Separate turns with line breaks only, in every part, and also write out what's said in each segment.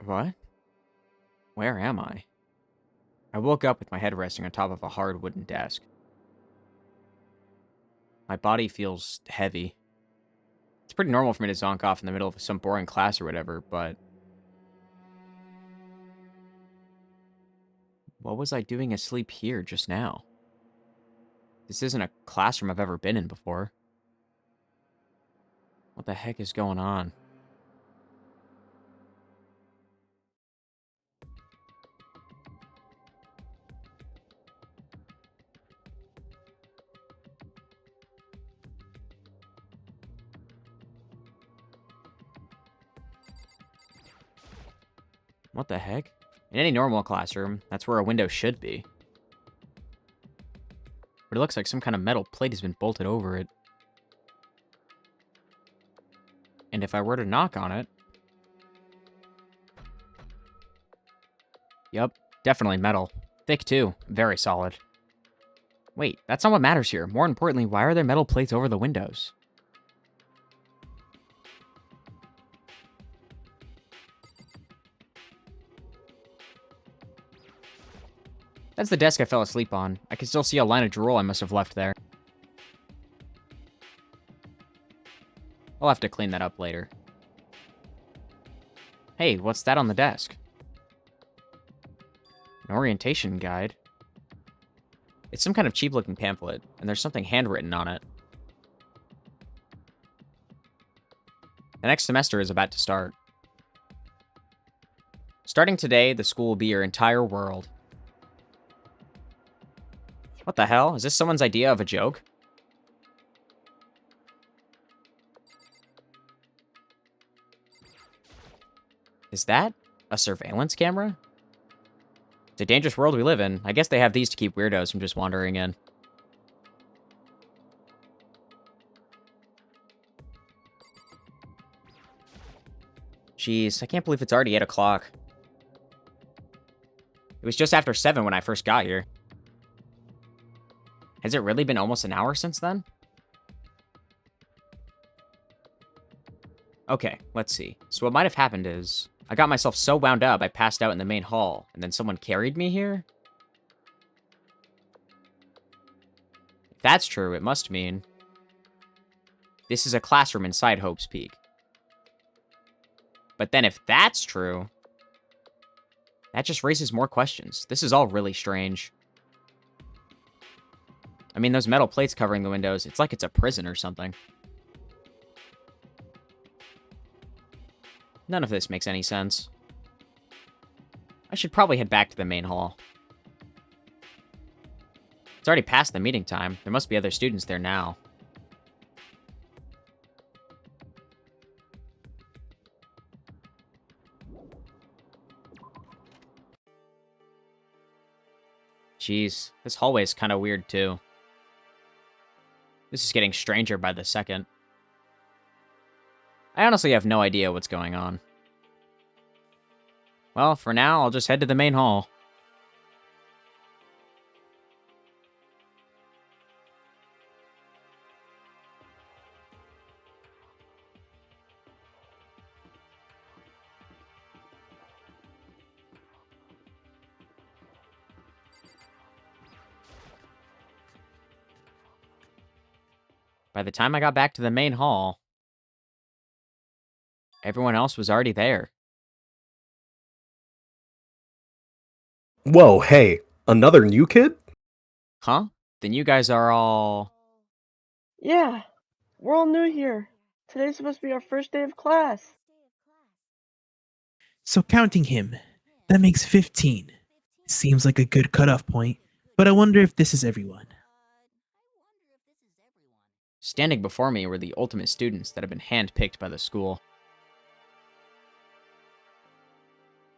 What? Where am I? I woke up with my head resting on top of a hard wooden desk. My body feels heavy. It's pretty normal for me to zonk off in the middle of some boring class or whatever, but... What was I doing asleep here just now? This isn't a classroom I've ever been in before. What the heck is going on? What the heck? In any normal classroom, that's where a window should be. But it looks like some kind of metal plate has been bolted over it. And if I were to knock on it... Yup, definitely metal. Thick too, very solid. Wait, that's not what matters here. More importantly, why are there metal plates over the windows? That's the desk I fell asleep on. I can still see a line of drool I must have left there. I'll have to clean that up later. Hey, what's that on the desk? An orientation guide. It's some kind of cheap-looking pamphlet, and there's something handwritten on it. The next semester is about to start. Starting today, the school will be your entire world. What the hell? Is this someone's idea of a joke? Is that a surveillance camera? It's a dangerous world we live in. I guess they have these to keep weirdos from just wandering in. Jeez, I can't believe it's already 8 o'clock. It was just after 7 when I first got here. Has it really been almost an hour since then? Okay, let's see. So what might have happened is... I got myself so wound up, I passed out in the main hall, and then someone carried me here? If that's true, it must mean... this is a classroom inside Hope's Peak. But then if that's true... that just raises more questions. This is all really strange. I mean, those metal plates covering the windows, it's like it's a prison or something. None of this makes any sense. I should probably head back to the main hall. It's already past the meeting time. There must be other students there now. Jeez, this hallway is kind of weird too. This is getting stranger by the second. I honestly have no idea what's going on. Well, for now, I'll just head to the main hall. By the time I got back to the main hall, everyone else was already there.
Whoa, hey, another new kid?
Huh? Then you guys are all...
Yeah, we're all new here. Today's supposed to be our first day of class.
So counting him, that makes 15. Seems like a good cutoff point, but I wonder if this is everyone.
Standing before me were the ultimate students that have been handpicked by the school.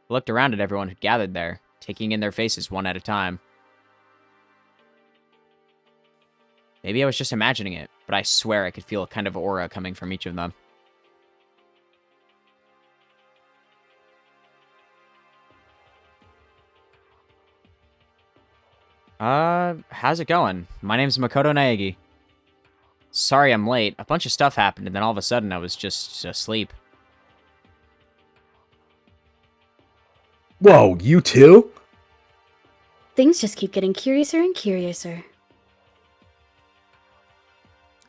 I looked around at everyone who'd gathered there, taking in their faces one at a time. Maybe I was just imagining it, but I swear I could feel a kind of aura coming from each of them. How's it going? My name's Makoto Naegi. Sorry I'm late. A bunch of stuff happened, and then all of a sudden I was just asleep.
Whoa, you too?
Things just keep getting curiouser and curiouser.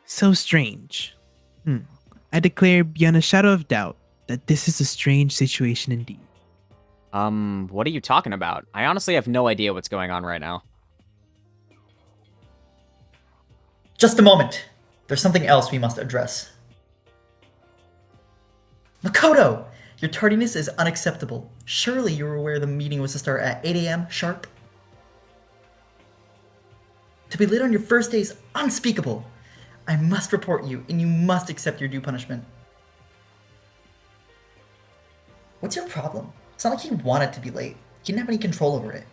So strange. I declare beyond a shadow of doubt that this is a strange situation indeed.
What are you talking about? I honestly have no idea what's going on right now.
Just a moment. There's something else we must address. Makoto! Your tardiness is unacceptable. Surely you were aware the meeting was to start at 8 a.m. sharp? To be late on your first day is unspeakable. I must report you, and you must accept your due punishment. What's your problem? It's not like you wanted to be late. You didn't have any control over it.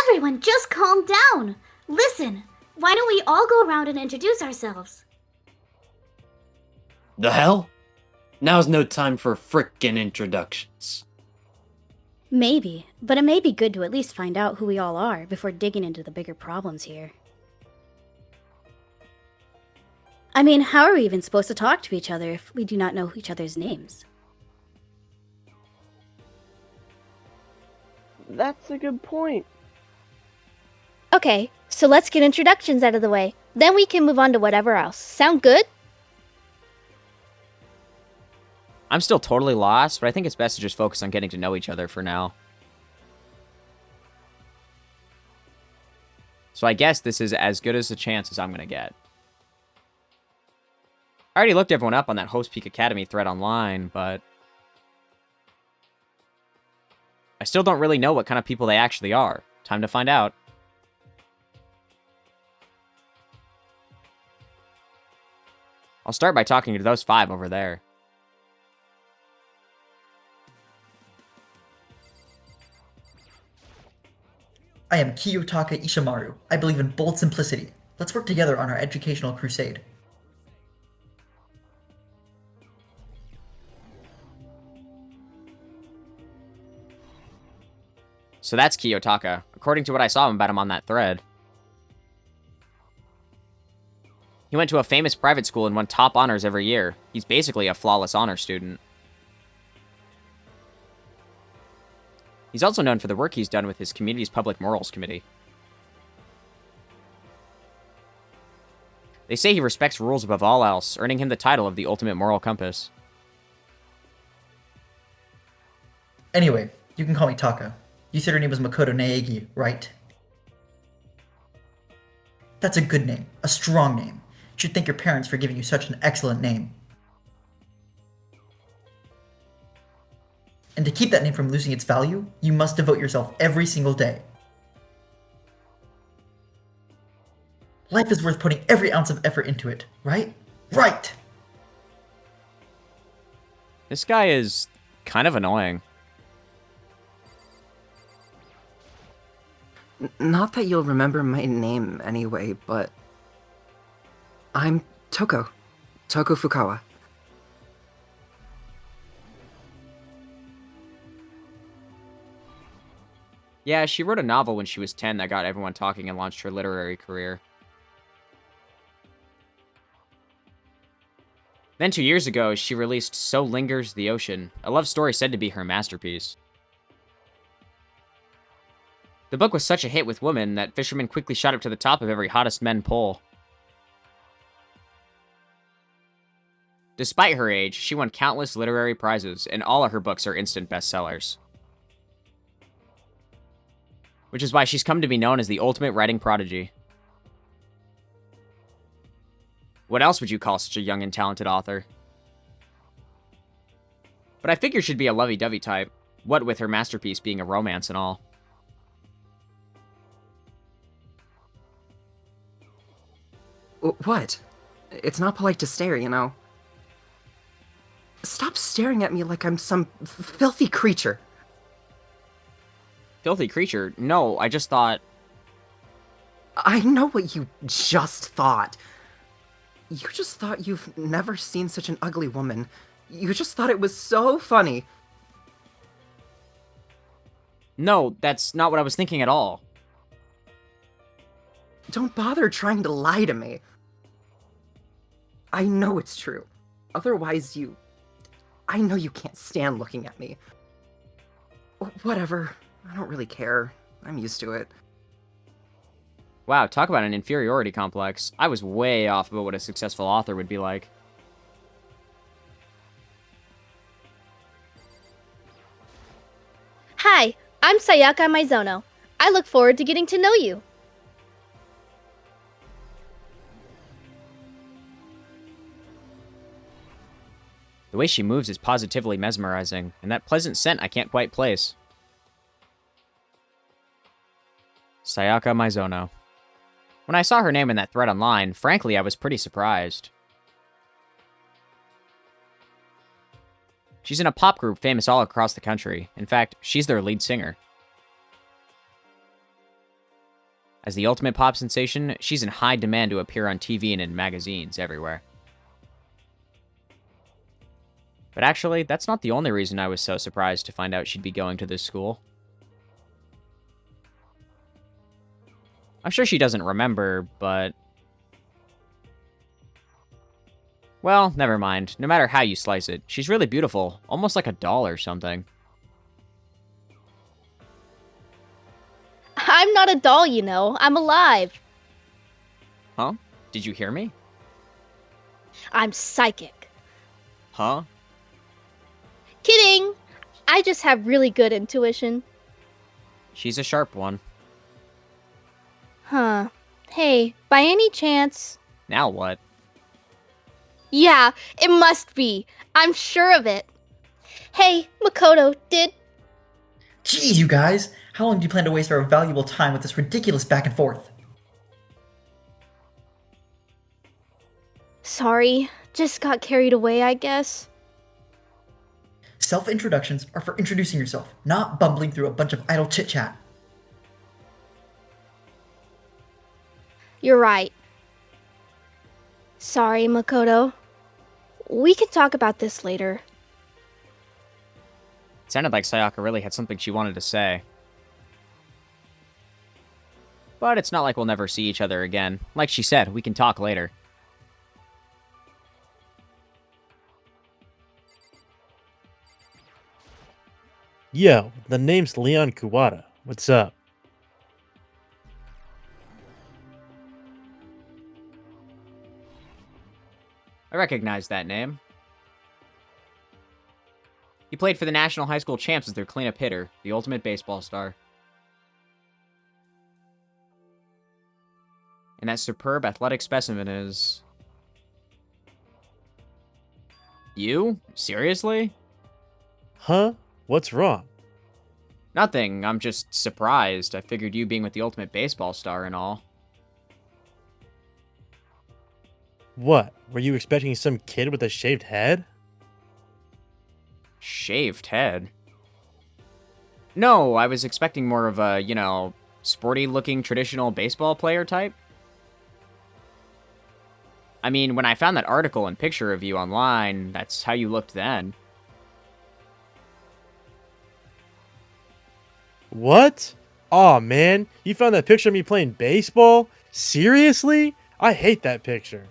Everyone, just calm down! Listen, why don't we all go around and introduce ourselves?
The hell? Now's no time for frickin' introductions.
Maybe, but it may be good to at least find out who we all are before digging into the bigger problems here. I mean, how are we even supposed to talk to each other if we do not know each other's names?
That's a good point.
Okay, so let's get introductions out of the way. Then we can move on to whatever else. Sound good?
I'm still totally lost, but I think it's best to just focus on getting to know each other for now. So I guess this is as good as a chance as I'm going to get. I already looked everyone up on that Host Peak Academy thread online, but I still don't really know what kind of people they actually are. Time to find out. I'll start by talking to those 5 over there.
I am Kiyotaka Ishimaru. I believe in bold simplicity. Let's work together on our educational crusade.
So that's Kiyotaka, according to what I saw about him on that thread. He went to a famous private school and won top honors every year. He's basically a flawless honor student. He's also known for the work he's done with his community's public morals committee. They say he respects rules above all else, earning him the title of the ultimate moral compass.
Anyway, you can call me Taka. You said her name was Makoto Naegi, right? That's a good name, a strong name. You should thank your parents for giving you such an excellent name. And to keep that name from losing its value, you must devote yourself every single day. Life is worth putting every ounce of effort into it, right? Right!
This guy is kind of annoying.
Not that you'll remember my name anyway, but I'm Toko Fukawa.
Yeah, she wrote a novel when she was 10 that got everyone talking and launched her literary career. Then 2 years ago, she released So Lingers the Ocean, a love story said to be her masterpiece. The book was such a hit with women that fishermen quickly shot up to the top of every hottest men poll. Despite her age, she won countless literary prizes, and all of her books are instant bestsellers. Which is why she's come to be known as the ultimate writing prodigy. What else would you call such a young and talented author? But I figure she'd be a lovey-dovey type, what with her masterpiece being a romance and all.
What? It's not polite to stare, you know. Stop staring at me like I'm some filthy creature.
Filthy creature? No, I just thought...
I know what you just thought. You just thought you've never seen such an ugly woman. You just thought it was so funny.
No, that's not what I was thinking at all.
Don't bother trying to lie to me. I know it's true. Otherwise, you I know you can't stand looking at me. Whatever. I don't really care. I'm used to it.
Wow, talk about an inferiority complex. I was way off about what a successful author would be like.
Hi, I'm Sayaka Maizono. I look forward to getting to know you.
The way she moves is positively mesmerizing, and that pleasant scent I can't quite place. Sayaka Maizono. When I saw her name in that thread online, frankly, I was pretty surprised. She's in a pop group famous all across the country. In fact, she's their lead singer. As the ultimate pop sensation, she's in high demand to appear on TV and in magazines everywhere. But actually, that's not the only reason I was so surprised to find out she'd be going to this school. I'm sure she doesn't remember, but... well, never mind. No matter how you slice it, she's really beautiful, almost like a doll or something.
I'm not a doll, you know. I'm alive.
Huh? Did you hear me?
I'm psychic.
Huh?
Kidding! I just have really good intuition.
She's a sharp one.
Huh. Hey, by any chance...
Now what?
Yeah, it must be. I'm sure of it. Hey, Makoto,
Jeez, you guys! How long do you plan to waste our valuable time with this ridiculous back and forth?
Sorry, just got carried away, I guess.
Self-introductions are for introducing yourself, not bumbling through a bunch of idle chit-chat.
You're right. Sorry, Makoto. We can talk about this later.
It sounded like Sayaka really had something she wanted to say. But it's not like we'll never see each other again. Like she said, we can talk later.
Yo, the name's Leon Kuwata. What's up?
I recognize that name. He played for the National High School Champs as their cleanup hitter, the ultimate baseball star. And that superb athletic specimen is... you? Seriously?
Huh? What's wrong?
Nothing, I'm just surprised. I figured you being with the ultimate baseball star and all.
What? Were you expecting some kid with a shaved head?
Shaved head? No, I was expecting more of a, you know, sporty-looking traditional baseball player type. I mean, when I found that article and picture of you online, that's how you looked then.
What? Aw, man, you found that picture of me playing baseball? Seriously? I hate that picture.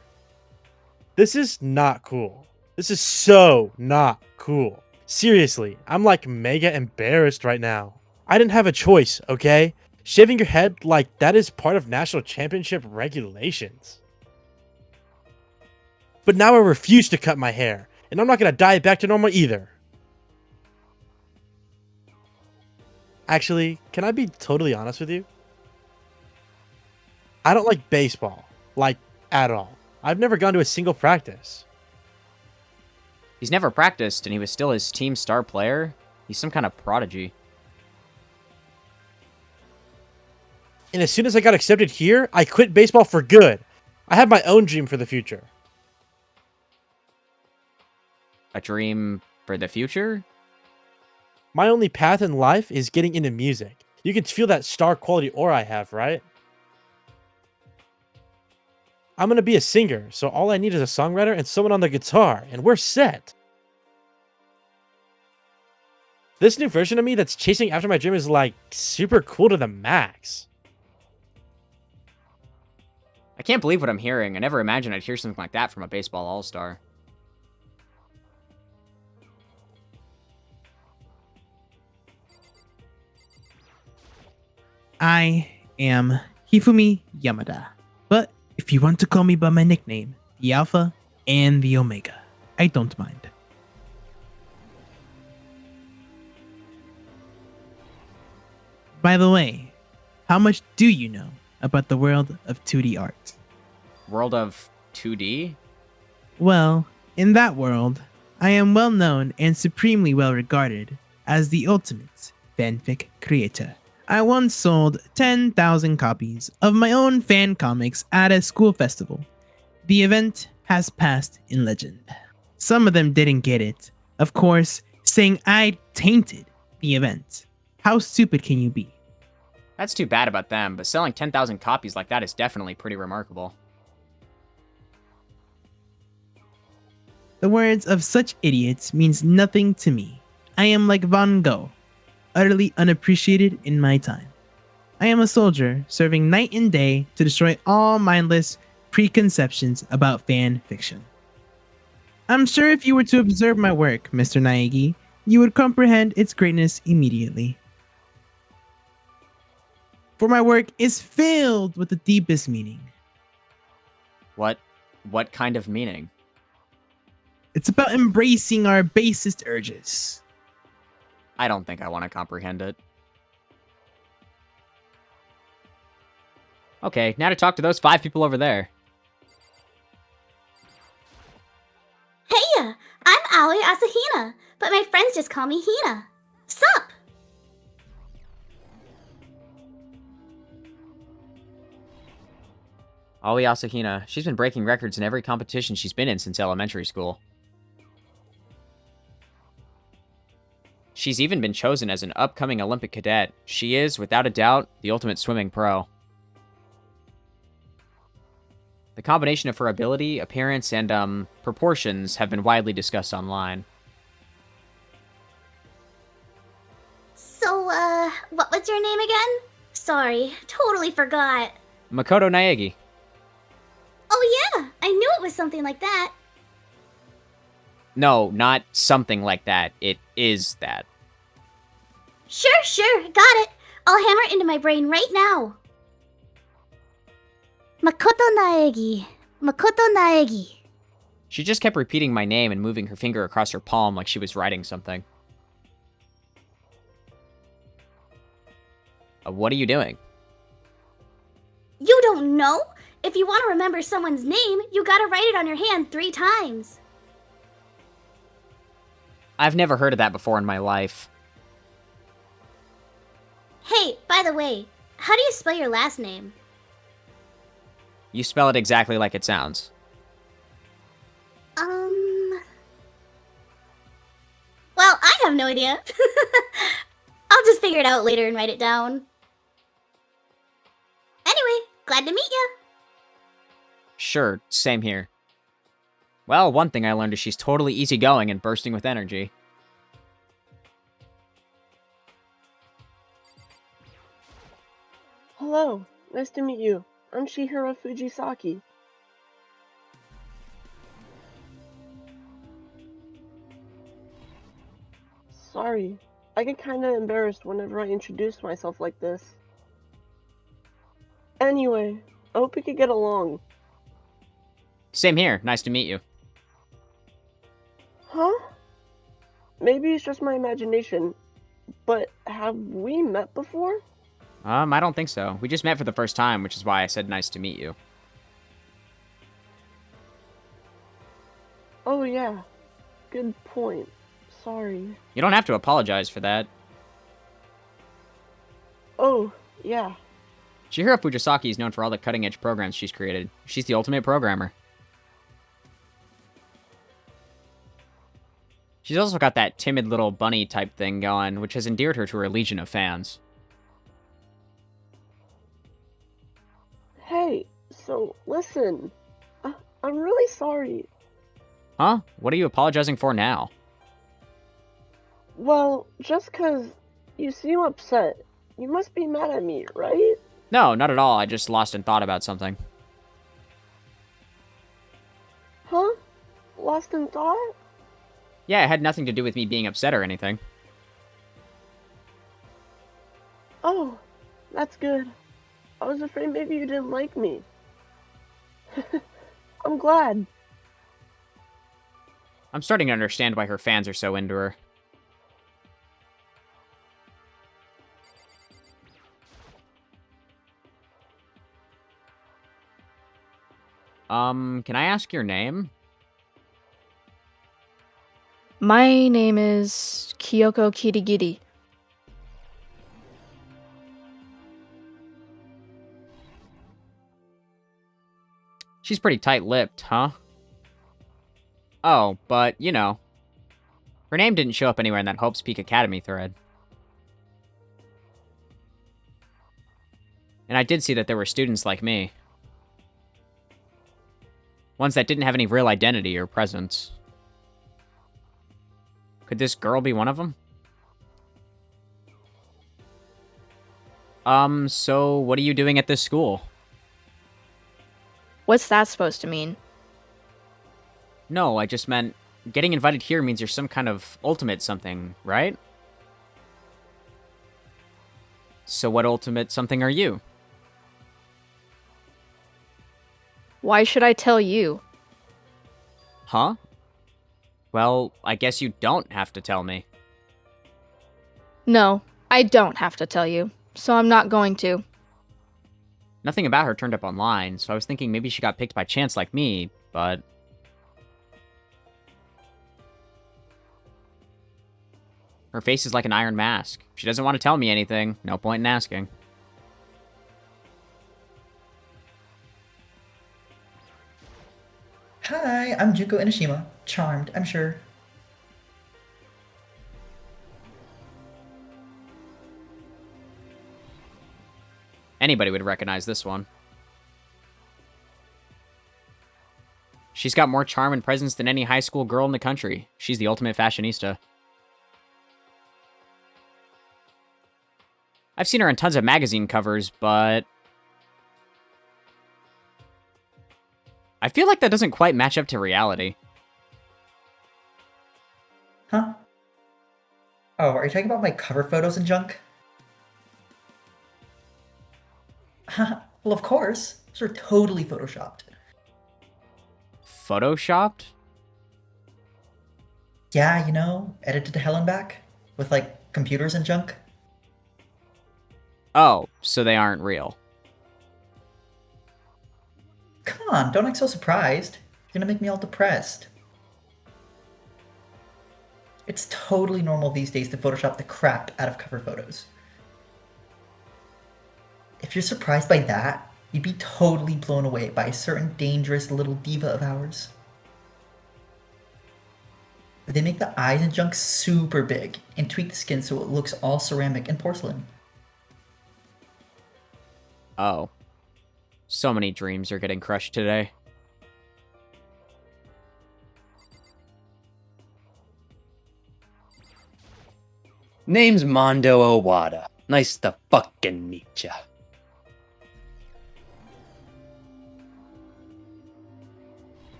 This is not cool. This is so not cool. Seriously, I'm like mega embarrassed right now. I didn't have a choice, okay? Shaving your head, like, that is part of national championship regulations. But now I refuse to cut my hair, and I'm not gonna dye it back to normal either. Actually, can I be totally honest with you? I don't like baseball. Like, at all. I've never gone to a single practice.
He's never practiced, and he was still his team's star player. He's some kind of prodigy.
And as soon as I got accepted here, I quit baseball for good. I have my own dream for the future.
A dream for the future?
My only path in life is getting into music. You can feel that star quality aura I have, right? I'm gonna be a singer, so all I need is a songwriter and someone on the guitar, and we're set. This new version of me that's chasing after my dream is like super cool to the max.
I can't believe what I'm hearing. I never imagined I'd hear something like that from a baseball all-star.
I am Hifumi Yamada. But if you want to call me by my nickname, the Alpha and the Omega, I don't mind. By the way, how much do you know about the world of 2D art?
World of 2D?
Well, in that world, I am well known and supremely well regarded as the ultimate fanfic creator. I once sold 10,000 copies of my own fan comics at a school festival. The event has passed in legend. Some of them didn't get it, of course, saying I tainted the event. How stupid can you be?
That's too bad about them, but selling 10,000 copies like that is definitely pretty remarkable.
The words of such idiots means nothing to me. I am like Van Gogh, utterly unappreciated in my time. I am a soldier serving night and day to destroy all mindless preconceptions about fan fiction. I'm sure if you were to observe my work, Mr. Naegi, you would comprehend its greatness immediately. For my work is filled with the deepest meaning.
What kind of meaning?
It's about embracing our basest urges.
I don't think I want to comprehend it. Okay, now to talk to those 5 people over there.
Heya! I'm Aoi Asahina, but my friends just call me Hina. Sup?
Aoi Asahina, she's been breaking records in every competition she's been in since elementary school. She's even been chosen as an upcoming Olympic cadet. She is, without a doubt, the ultimate swimming pro. The combination of her ability, appearance, and, proportions have been widely discussed online.
So, what was your name again? Sorry, totally forgot.
Makoto Naegi.
Oh yeah, I knew it was something like that.
No, not something like that. It is that.
Sure, got it. I'll hammer it into my brain right now. Makoto Naegi. Makoto Naegi.
She just kept repeating my name and moving her finger across her palm like she was writing something. What are you doing?
You don't know? If you want to remember someone's name, you gotta write it on your hand 3 times.
I've never heard of that before in my life.
Hey, by the way, how do you spell your last name?
You spell it exactly like it sounds.
Well, I have no idea. I'll just figure it out later and write it down. Anyway, glad to meet ya.
Sure, same here. Well, one thing I learned is she's totally easygoing and bursting with energy.
Hello, nice to meet you. I'm Chihiro Fujisaki. Sorry, I get kinda embarrassed whenever I introduce myself like this. Anyway, I hope we could get along.
Same here, nice to meet you.
Huh? Maybe it's just my imagination, but have we met before?
I don't think so. We just met for the first time, which is why I said nice to meet you.
Oh yeah, good point. Sorry.
You don't have to apologize for that.
Oh, yeah.
Chihiro Fujisaki is known for all the cutting-edge programs she's created. She's the ultimate programmer. She's also got that timid little bunny type thing going, which has endeared her to her legion of fans.
Hey, so listen. I'm really sorry.
Huh? What are you apologizing for now?
Well, just 'cause you seem upset. You must be mad at me, right?
No, not at all. I just lost in thought about something.
Huh? Lost in thought?
Yeah, it had nothing to do with me being upset or anything.
Oh, That's good. I was afraid maybe you didn't like me. I'm glad.
I'm starting to understand why her fans are so into her. Can I ask your name?
My name is Kyoko Kirigiri.
She's pretty tight-lipped, huh? Oh, but, you know. Her name didn't show up anywhere in that Hope's Peak Academy thread. And I did see that there were students like me. Ones that didn't have any real identity or presence. Could this girl be one of them? So what are you doing at this school?
What's that supposed to mean?
No, I just meant getting invited here means you're some kind of ultimate something, right? So what ultimate something are you?
Why should I tell you?
Huh? Well, I guess you don't have to tell me.
No, I don't have to tell you, so I'm not going to.
Nothing about her turned up online, so I was thinking maybe she got picked by chance like me, but... Her face is like an iron mask. If she doesn't want to tell me anything, no point in asking.
Hi, I'm Junko Enoshima. Charmed, I'm sure.
Anybody would recognize this one. She's got more charm and presence than any high school girl in the country. She's the ultimate fashionista. I've seen her in tons of magazine covers, but... I feel like that doesn't quite match up to reality.
Huh? Oh, are you talking about my cover photos and junk? Well, of course. Those are totally photoshopped.
Photoshopped?
Yeah, you know, edited to hell and back. With, like, computers and junk.
Oh, so they aren't real.
Come on, don't act so surprised. You're gonna make me all depressed. It's totally normal these days to Photoshop the crap out of cover photos. If you're surprised by that, you'd be totally blown away by a certain dangerous little diva of ours. They make the eyes and junk super big and tweak the skin so it looks all ceramic and porcelain.
Oh. So many dreams are getting crushed today.
Name's Mondo Owada. Nice to fucking meet ya.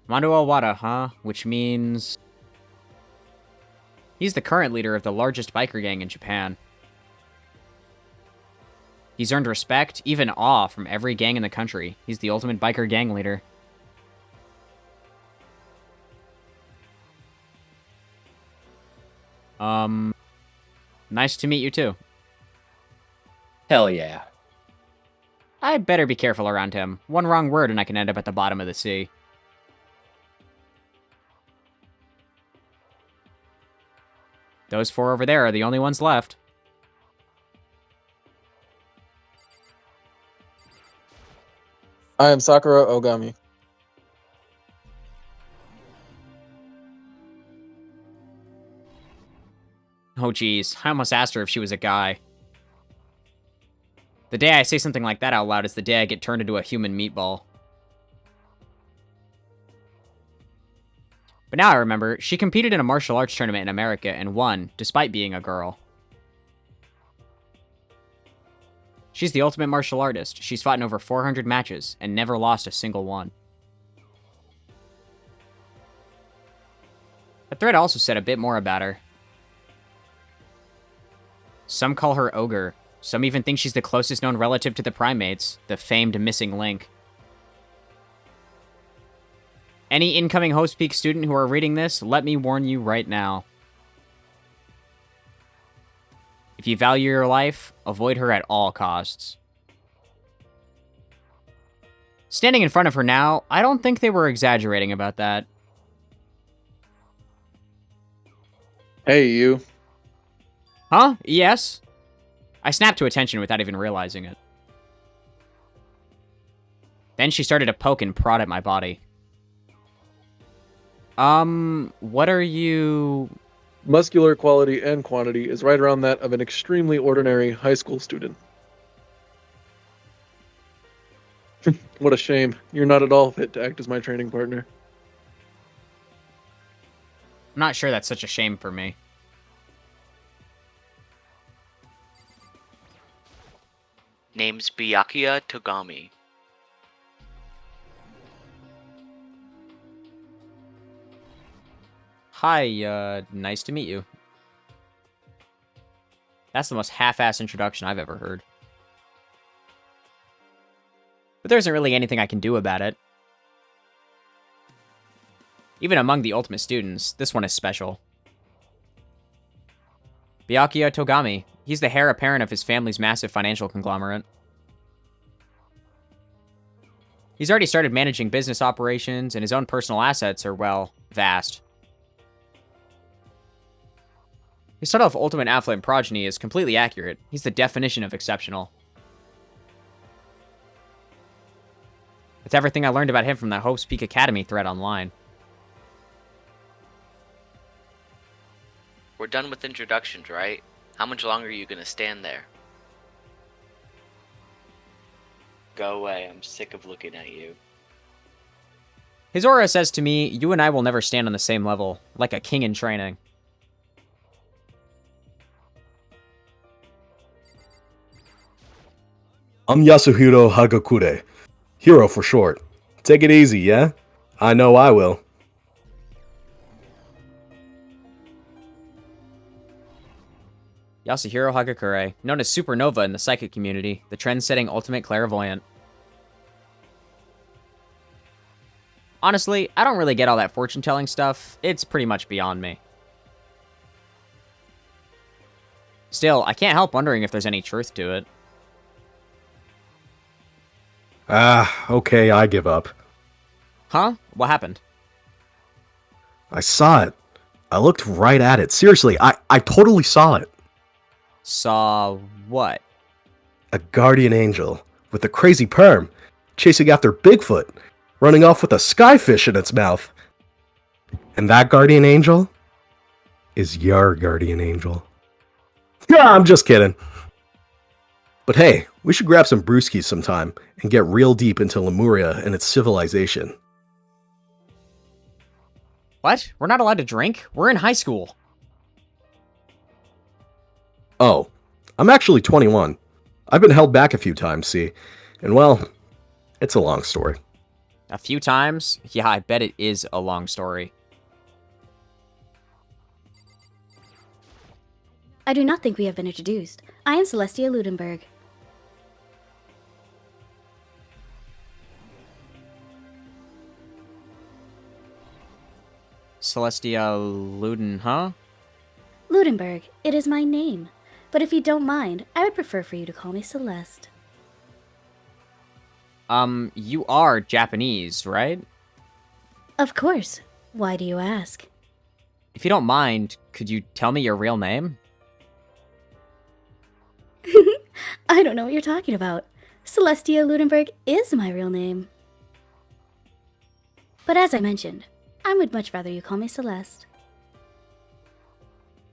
Mondo Owada, huh? Which means... He's the current leader of the largest biker gang in Japan. He's earned respect, even awe, from every gang in the country. He's the ultimate biker gang leader. Nice to meet you too.
Hell yeah.
I better be careful around him. One wrong word and I can end up at the bottom of the sea. Those four over there are the only ones left.
I am Sakura Ogami.
Oh geez, I almost asked her if she was a guy. The day I say something like that out loud is the day I get turned into a human meatball. But now I remember, she competed in a martial arts tournament in America and won, despite being a girl. She's the ultimate martial artist. She's fought in over 400 matches and never lost a single one. The thread also said a bit more about her. Some call her Ogre. Some even think she's the closest known relative to the primates, the famed missing link. Any incoming Host Peak student who are reading this, let me warn you right now. If you value your life, avoid her at all costs. Standing in front of her now, I don't think they were exaggerating about that.
Hey, you.
Huh? Yes? I snapped to attention without even realizing it. Then she started to poke and prod at my body. What are you...
Muscular quality and quantity is right around that of an extremely ordinary high school student. What a shame. You're not at all fit to act as my training partner.
I'm not sure that's such a shame for me.
Name's Byakuya Togami.
Hi, nice to meet you. That's the most half-ass introduction I've ever heard. But there isn't really anything I can do about it. Even among the ultimate students, this one is special. Byakuya Togami. He's the heir apparent of his family's massive financial conglomerate. He's already started managing business operations, and his own personal assets are, well, vast. His title of Ultimate Affluent Progeny is completely accurate. He's the definition of exceptional. It's everything I learned about him from the Hope's Peak Academy thread online.
We're done with introductions, right? How much longer are you gonna stand there? Go away, I'm sick of looking at you.
His aura says to me, you and I will never stand on the same level, like a king in training.
I'm Yasuhiro Hagakure. Hiro for short. Take it easy, yeah? I know I will.
Yasuhiro Hagakure, known as Supernova in the psychic community, the trend-setting ultimate clairvoyant. Honestly, I don't really get all that fortune-telling stuff. It's pretty much beyond me. Still, I can't help wondering if there's any truth to it.
Okay, I give up.
Huh? What happened?
I saw it. I looked right at it. Seriously, I totally saw it.
Saw what?
A guardian angel with a crazy perm, chasing after Bigfoot, running off with a skyfish in its mouth. And that guardian angel is your guardian angel. Yeah, I'm just kidding. But hey, we should grab some brewskis sometime and get real deep into Lemuria and its civilization.
What? We're not allowed to drink? We're in high school.
Oh, I'm actually 21. I've been held back a few times, see? And well, it's a long story.
A few times? Yeah, I bet it is a long story.
I do not think we have been introduced. I am Celestia Ludenberg.
Celestia Luden, huh?
Ludenberg, it is my name. But if you don't mind, I would prefer for you to call me Celeste.
You are Japanese, right?
Of course. Why do you ask?
If you don't mind, could you tell me your real name?
I don't know what you're talking about. Celestia Ludenberg is my real name. But as I mentioned, I would much rather you call me Celeste.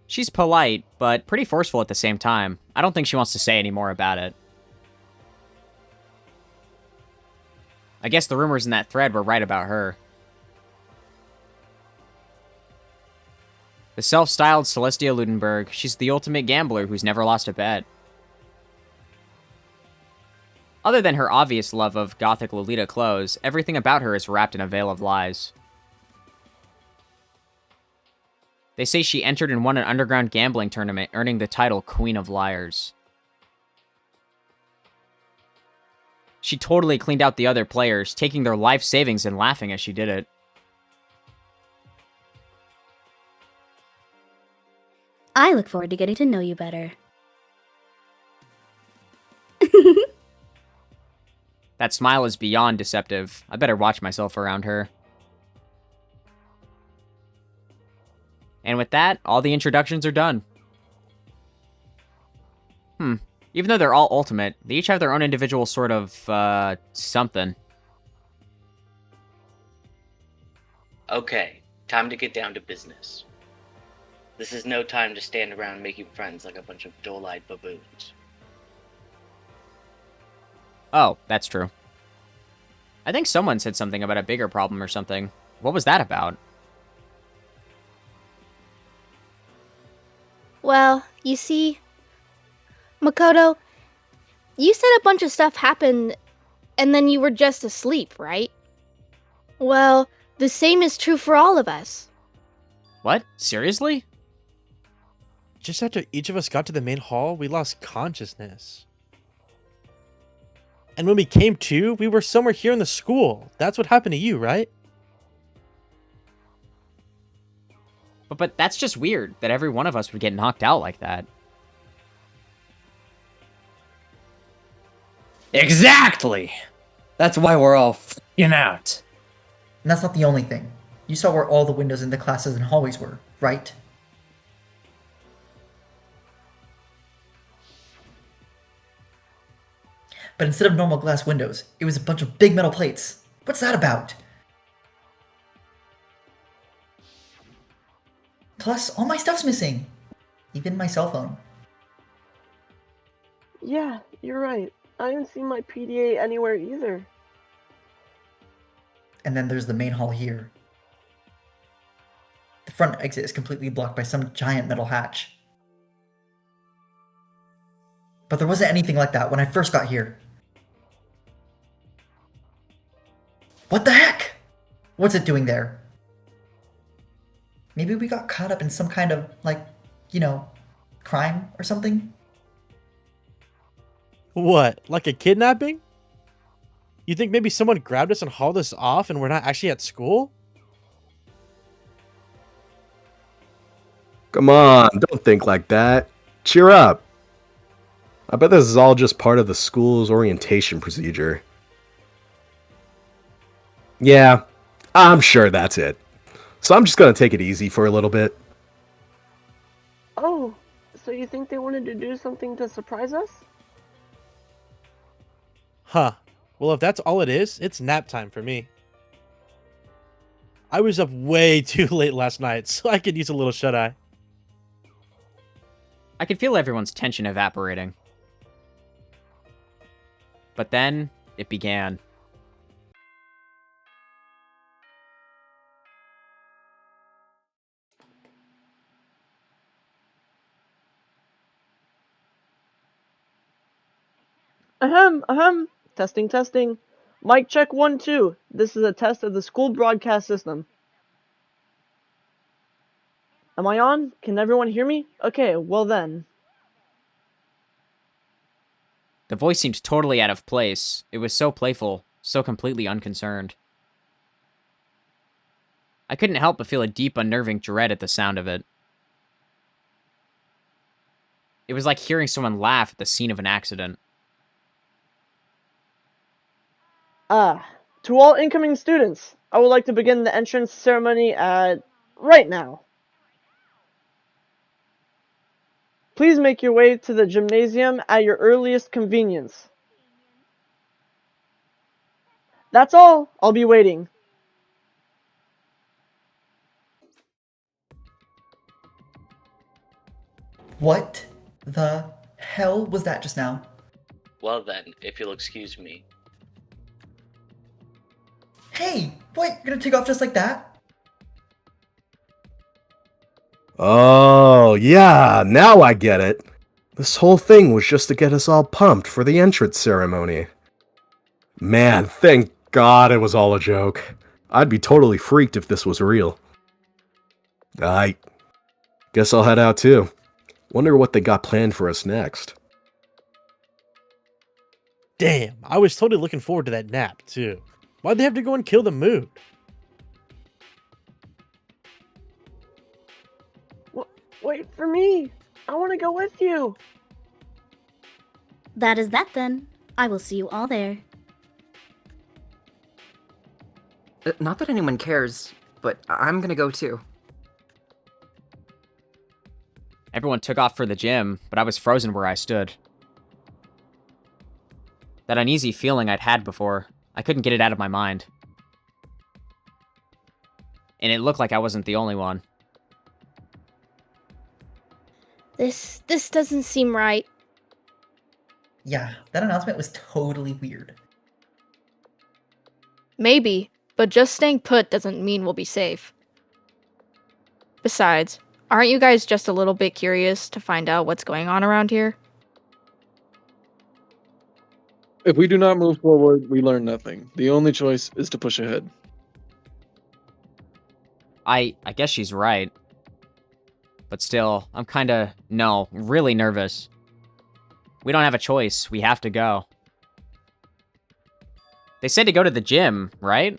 She's polite, but pretty forceful at the same time. I don't think she wants to say any more about it. I guess the rumors in that thread were right about her. The self-styled Celestia Ludenberg, she's the ultimate gambler who's never lost a bet. Other than her obvious love of gothic Lolita clothes, everything about her is wrapped in a veil of lies. They say she entered and won an underground gambling tournament, earning the title Queen of Liars. She totally cleaned out the other players, taking their life savings and laughing as she did it.
I look forward to getting to know you better.
That smile is beyond deceptive. I better watch myself around her. And with that, all the introductions are done. Even though they're all ultimate, they each have their own individual sort of, something.
Okay, time to get down to business. This is no time to stand around making friends like a bunch of dull-eyed baboons.
Oh, that's true. I think someone said something about a bigger problem or something. What was that about?
Well, you see, Makoto, you said a bunch of stuff happened and then you were just asleep, right? Well, the same is true for all of us.
What? Seriously?
Just after each of us got to the main hall, we lost consciousness. And when we came to, we were somewhere here in the school. That's what happened to you, right?
But that's just weird, that every one of us would get knocked out like that.
Exactly! That's why we're all f***ing out.
And that's not the only thing. You saw where all the windows in the classes and hallways were, right? But instead of normal glass windows, it was a bunch of big metal plates. What's that about? Plus, all my stuff's missing. Even my cell phone.
Yeah, you're right. I haven't seen my PDA anywhere either.
And then there's the main hall here. The front exit is completely blocked by some giant metal hatch. But there wasn't anything like that when I first got here. What the heck? What's it doing there? Maybe we got caught up in some kind of, crime or something?
What, like a kidnapping? You think maybe someone grabbed us and hauled us off and we're not actually at school?
Come on, don't think like that. Cheer up. I bet this is all just part of the school's orientation procedure. Yeah, I'm sure that's it. So I'm just gonna take it easy for a little bit.
Oh, so you think they wanted to do something to surprise us?
Huh. Well, if that's all it is, it's nap time for me. I was up way too late last night, so I could use a little shut-eye.
I could feel everyone's tension evaporating. But then, it began.
Ahem, ahem. Testing, testing. Mic check 1, 2. This is a test of the school broadcast system. Am I on? Can everyone hear me? Okay, well then.
The voice seemed totally out of place. It was so playful, so completely unconcerned. I couldn't help but feel a deep, unnerving dread at the sound of it. It was like hearing someone laugh at the scene of an accident.
To all incoming students, I would like to begin the entrance ceremony right now. Please make your way to the gymnasium at your earliest convenience. That's all. I'll be waiting.
What the hell was that just now?
Well then, if you'll excuse me.
Hey, what? You're gonna take off just like that?
Oh, yeah, now I get it. This whole thing was just to get us all pumped for the entrance ceremony. Man, thank God it was all a joke. I'd be totally freaked if this was real. I guess I'll head out too. Wonder what they got planned for us next.
Damn, I was totally looking forward to that nap, too. Why'd they have to go and kill the mood?
Wait for me. I want to go with you.
That is that then. I will see you all there.
Not that anyone cares, but I'm gonna go too.
Everyone took off for the gym, but I was frozen where I stood. That uneasy feeling I'd had before, I couldn't get it out of my mind. And it looked like I wasn't the only one.
This doesn't seem right.
Yeah, that announcement was totally weird.
Maybe, but just staying put doesn't mean we'll be safe. Besides, aren't you guys just a little bit curious to find out what's going on around here?
If we do not move forward, we learn nothing. The only choice is to push ahead.
I guess she's right. But still, I'm really nervous. We don't have a choice. We have to go. They said to go to the gym, right?